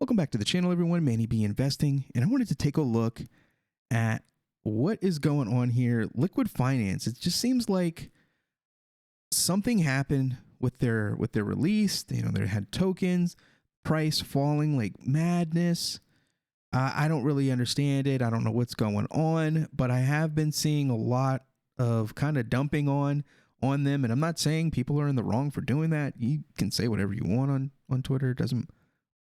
Welcome back to the channel, everyone. Manny B Investing, and I wanted to take a look at what is going on here. Liqwidfinance. It just seems like something happened with their release. You know, they had tokens, price falling like madness. I don't really understand it. I don't know what's going on, but I have been seeing a lot of kind of dumping on them, and I'm not saying people are in the wrong for doing that. You can say whatever you want on Twitter. It doesn't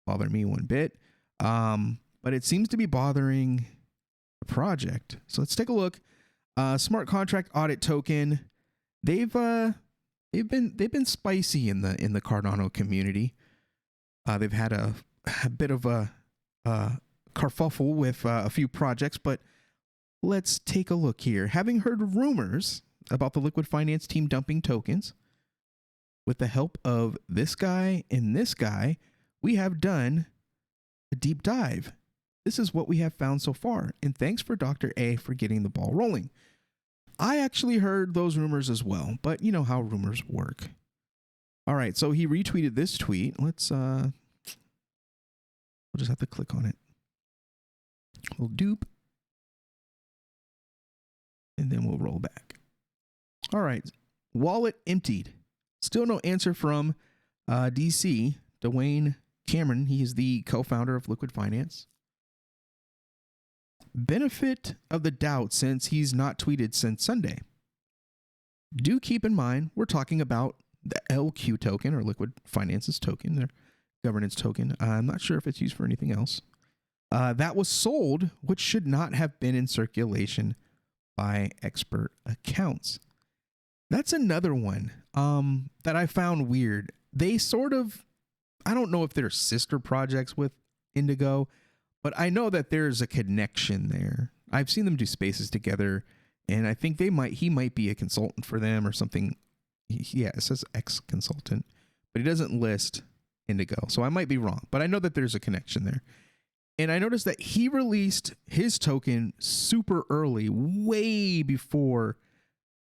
bother me one bit. But it seems to be bothering the project. So let's take a look. Smart contract audit token. They've been spicy in the Cardano community. They've had a bit of a kerfuffle with a few projects, but let's take a look here. Having heard rumors about the Liqwidfinance team dumping tokens, with the help of this guy and this guy, we have done a deep dive. This is what we have found so far, and thanks for Dr. A for getting the ball rolling. I actually heard those rumors as well, but you know how rumors work. All right, so he retweeted this tweet. Let's we'll just have to click on it. We'll dupe, and then we'll roll back. All right, wallet emptied. Still no answer from DC, Dewayne Cameron. He is the co-founder of Liqwidfinance. Benefit of the doubt since he's not tweeted since Sunday. Do keep in mind, we're talking about the LQ token, or Liqwidfinance's token, their governance token. I'm not sure if it's used for anything else. That was sold, which should not have been in circulation by expert accounts. That's another one that I found weird. They sort of, I don't know if they're sister projects with Indigo, but I know that there's a connection there. I've seen them do spaces together, and I think he might be a consultant for them or something. Yeah, it says ex-consultant, but he doesn't list Indigo, so I might be wrong, but I know that there's a connection there. And I noticed that he released his token super early, way before,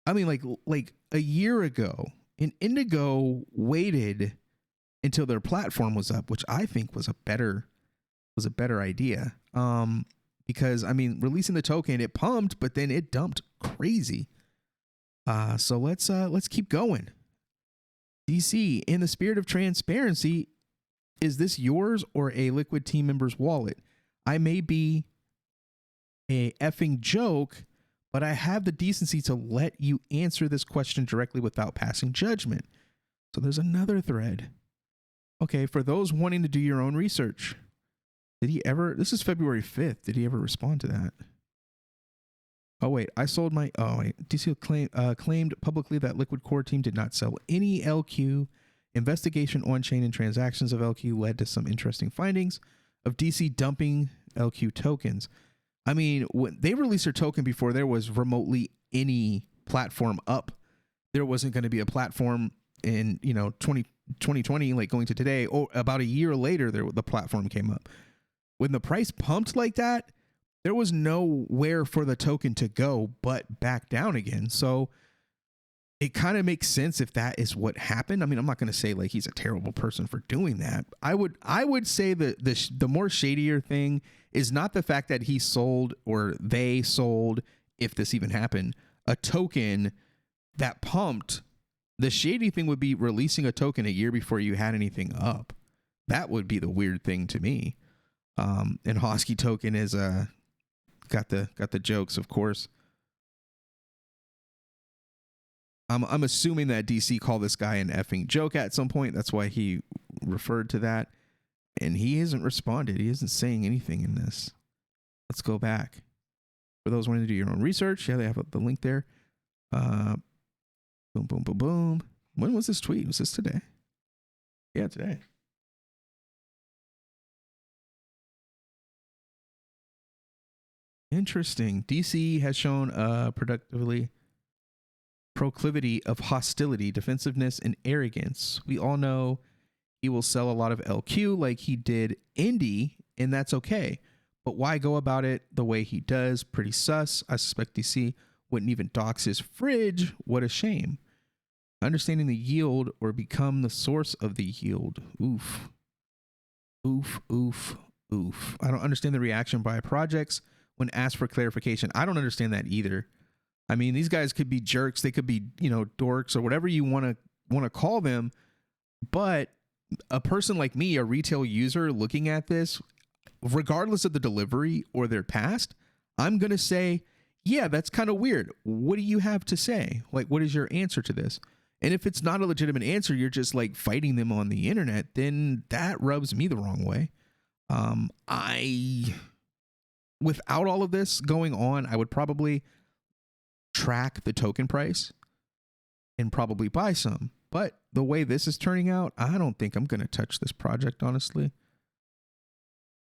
I mean, like a year ago, and Indigo waited until their platform was up, which I think was a better idea. Because I mean, releasing the token, it pumped, but then it dumped crazy. So let's keep going. DC, in the spirit of transparency, is this yours or a Liqwid team member's wallet? I may be a effing joke, but I have the decency to let you answer this question directly without passing judgment. So there's another thread. Okay, for those wanting to do your own research, did he ever, this is February 5th, did he ever respond to that? Oh wait, I sold my, oh wait, DC claimed publicly that Liqwid Core team did not sell any LQ. Investigation on-chain and transactions of LQ led to some interesting findings of DC dumping LQ tokens. I mean, when they released their token before there was remotely any platform up, there wasn't going to be a platform in, 2020, like going to today, or about a year later, the platform came up. When the price pumped like that, there was nowhere for the token to go but back down again. So it kind of makes sense if that is what happened. I mean, I'm not going to say like he's a terrible person for doing that. I would say that the more shadier thing is not the fact that he sold or they sold, if this even happened, a token that pumped. The shady thing would be releasing a token a year before you had anything up. That would be the weird thing to me. And Hosky token is got the jokes, of course. I'm assuming that DC called this guy an effing joke at some point. That's why he referred to that. And he hasn't responded. He isn't saying anything in this. Let's go back. For those wanting to do your own research, yeah, they have the link there. Boom, boom, boom, boom. When was this tweet? Was this today? Yeah, today. Interesting. DC has shown proclivity of hostility, defensiveness, and arrogance. We all know he will sell a lot of LQ like he did Indy, and that's okay. But why go about it the way he does? Pretty sus. I suspect DC wouldn't even dox his fridge. What a shame. Understanding the yield or become the source of the yield. Oof. Oof, oof, Oof. I don't understand the reaction by projects when asked for clarification. I don't understand that either. I mean, these guys could be jerks. They could be, dorks or whatever you want to call them. But a person like me, a retail user looking at this, regardless of the delivery or their past, I'm going to say, yeah, that's kind of weird. What do you have to say? Like, what is your answer to this? And if it's not a legitimate answer, you're just like fighting them on the internet, then that rubs me the wrong way. Without all of this going on, I would probably track the token price and probably buy some. But the way this is turning out, I don't think I'm going to touch this project, honestly.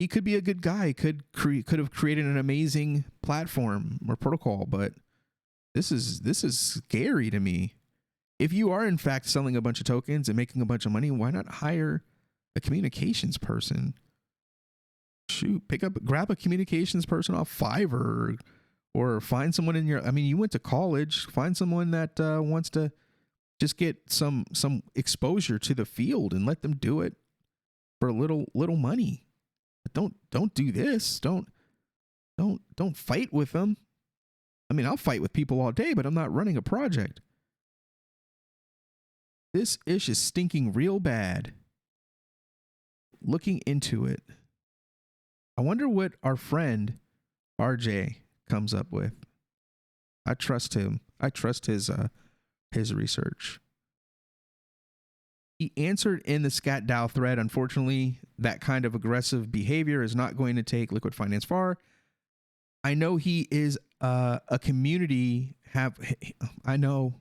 He could be a good guy, could have created an amazing platform or protocol, but this is scary to me. If you are in fact selling a bunch of tokens and making a bunch of money, why not hire a communications person? Shoot, grab a communications person off Fiverr or find someone in your, you went to college, find someone that wants to just get some exposure to the field and let them do it for a little money. But don't do this. Don't fight with them. I'll fight with people all day, but I'm not running a project. This ish is stinking real bad. Looking into it. I wonder what our friend RJ comes up with. I trust him. I trust his research. He answered in the SCATDAO thread. Unfortunately, that kind of aggressive behavior is not going to take Liqwidfinance far. I know he is a community I know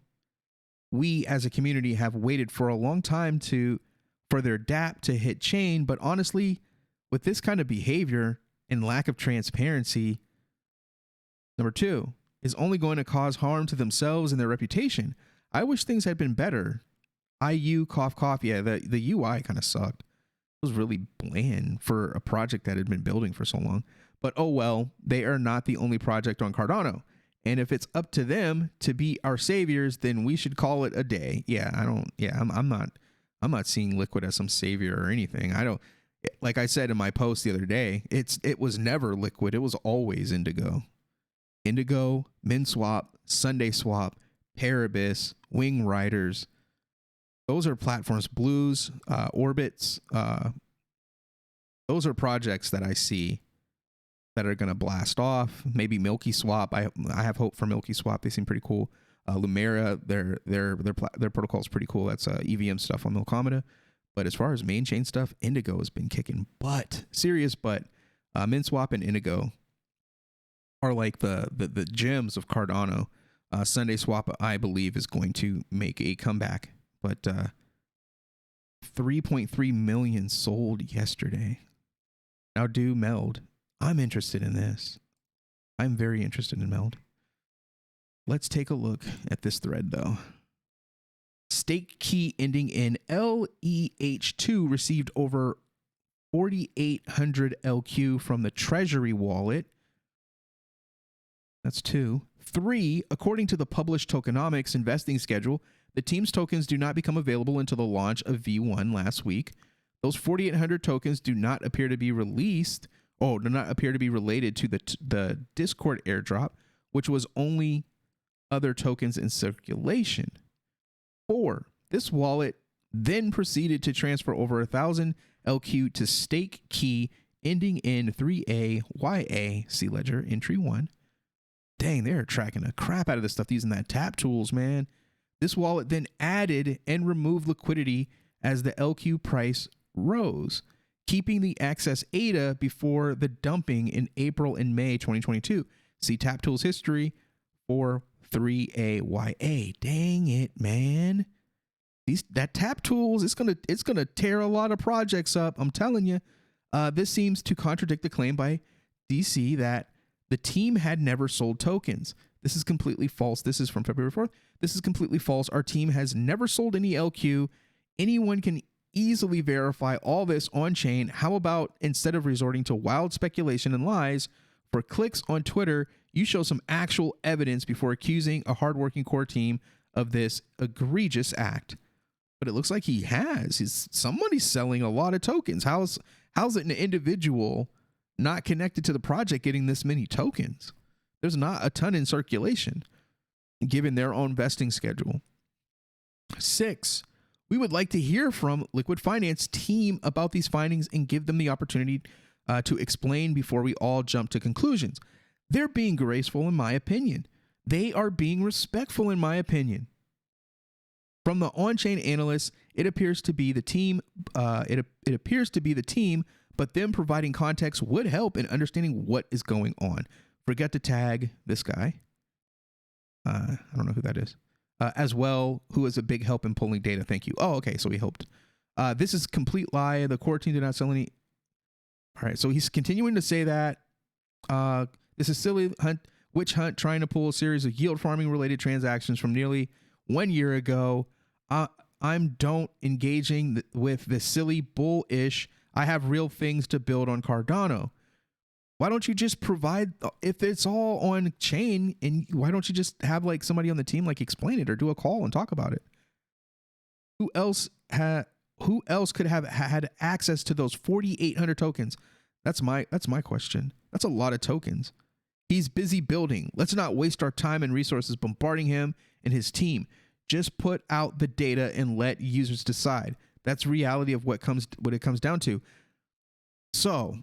we as a community have waited for a long time for their DApp to hit chain, but honestly, with this kind of behavior and lack of transparency, number two, is only going to cause harm to themselves and their reputation. I wish things had been better. IU cough. Yeah, the UI kind of sucked. It was really bland for a project that had been building for so long. But oh well, they are not the only project on Cardano. And if it's up to them to be our saviors, then we should call it a day. Yeah, I'm not seeing Liquid as some savior or anything. I don't, like I said in my post the other day, it was never Liquid. It was always Indigo. Indigo, MinSwap, Sunday Swap, Parabis, Wing Riders. Those are platforms, Blues, Orbits. Those are projects that I see that are going to blast off. Maybe Milky Swap. I have hope for Milky Swap. They seem pretty cool. Lumera, their protocol is pretty cool. That's EVM stuff on Milkomeda. But as far as main chain stuff, Indigo has been kicking butt. Serious butt. MinSwap and Indigo are like the gems of Cardano. Sunday Swap, I believe, is going to make a comeback. But 3.3 million sold yesterday. Now do Meld. I'm interested in this. I'm very interested in Meld. Let's take a look at this thread, though. Stake key ending in LEH2 received over 4,800 LQ from the Treasury wallet. That's 2. 3, according to the published tokenomics investing schedule, the team's tokens do not become available until the launch of V1 last week. Those 4,800 tokens do not appear to be released, do not appear to be related to the Discord airdrop, which was only other tokens in circulation. 4, this wallet then proceeded to transfer over 1,000 LQ to stake key ending in 3AYA, see ledger entry 1. Dang, they're tracking the crap out of this stuff using that tap tools, man. This wallet then added and removed liquidity as the LQ price rose, keeping the excess ADA before the dumping in April and May 2022. See tap tools history for 3AYA. Dang it, man. That tap tools, it's gonna tear a lot of projects up. I'm telling you. This seems to contradict the claim by DC that the team had never sold tokens. This is completely false. This is from February 4th. This is completely false. Our team has never sold any LQ. Anyone can easily verify all this on chain. How about instead of resorting to wild speculation and lies for clicks on Twitter, you show some actual evidence before accusing a hardworking core team of this egregious act? But it looks like he has. Somebody's selling a lot of tokens. How How's it an individual not connected to the project getting this many tokens? There's not a ton in circulation, given their own vesting schedule. 6, we would like to hear from Liquid Finance team about these findings and give them the opportunity to explain before we all jump to conclusions. They're being graceful, in my opinion. They are being respectful, in my opinion. From the on-chain analysts, it appears to be the team. It appears to be the team, but them providing context would help in understanding what is going on. Forget to tag this guy. I don't know who that is. As well, who is a big help in pulling data. Thank you. Oh, okay. So he helped. This is complete lie. The core team did not sell any. All right. So he's continuing to say that. This is silly witch hunt trying to pull a series of yield farming related transactions from nearly 1 year ago. I'm don't engaging with this silly bullish. I have real things to build on Cardano. Why don't you just provide, if it's all on chain, and why don't you just have like somebody on the team like explain it or do a call and talk about it? Who else could have had access to those 4,800 tokens? That's my question. That's a lot of tokens. He's busy building. Let's not waste our time and resources bombarding him and his team. Just put out the data and let users decide. That's reality of what it comes down to. So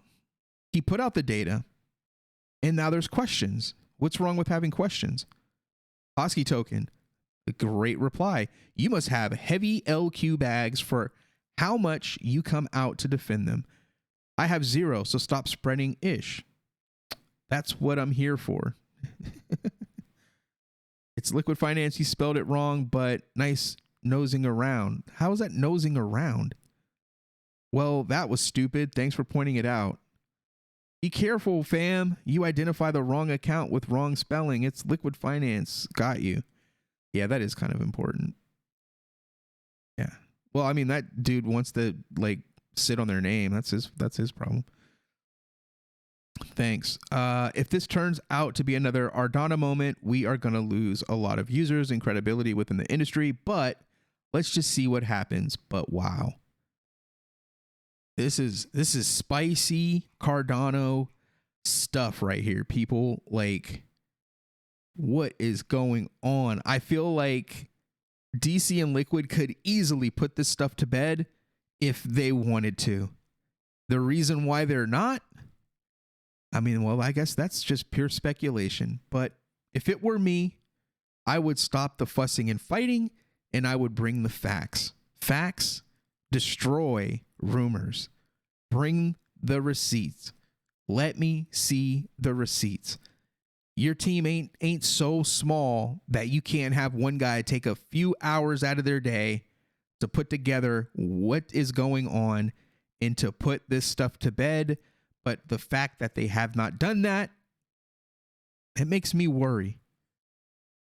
he put out the data, and now there's questions. What's wrong with having questions? Hosky token, a great reply. You must have heavy LQ bags for how much you come out to defend them. I have 0, so stop spreading ish. That's what I'm here for. It's Liquid Finance. You spelled it wrong, but nice nosing around. How is that nosing around? Well, that was stupid. Thanks for pointing it out. Be careful, fam. You identify the wrong account with wrong spelling. It's Liquid Finance. Got you. Yeah, that is kind of important. Yeah. Well, I mean, that dude wants to like sit on their name. That's his problem. Thanks. If this turns out to be another Ardana moment, we are going to lose a lot of users and credibility within the industry, but let's just see what happens. But wow. This is spicy Cardano stuff right here, people. Like, what is going on? I feel like DC and Liquid could easily put this stuff to bed if they wanted to. The reason why they're not, I mean, well, I guess that's just pure speculation. But if it were me, I would stop the fussing and fighting, and I would bring the facts. Facts destroy rumors. Bring the receipts. Let me see the receipts. Your team ain't so small that you can't have one guy take a few hours out of their day to put together what is going on and to put this stuff to bed. But the fact that they have not done that, it makes me worry.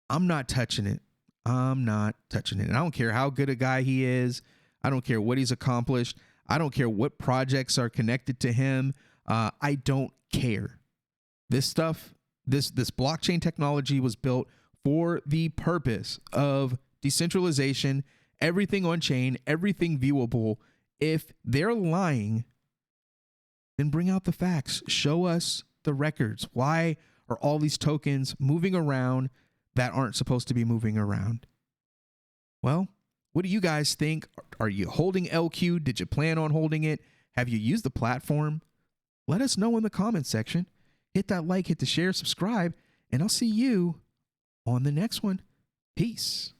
I'm not touching it. I'm not touching it. And I don't care how good a guy he is. I don't care what he's accomplished. I don't care what projects are connected to him. I don't care. This stuff, this blockchain technology was built for the purpose of decentralization, everything on chain, everything viewable. If they're lying, then bring out the facts. Show us the records. Why are all these tokens moving around that aren't supposed to be moving around? Well, what do you guys think? Are you holding LQ? Did you plan on holding it? Have you used the platform? Let us know in the comments section. Hit that like, hit the share, subscribe, and I'll see you on the next one. Peace.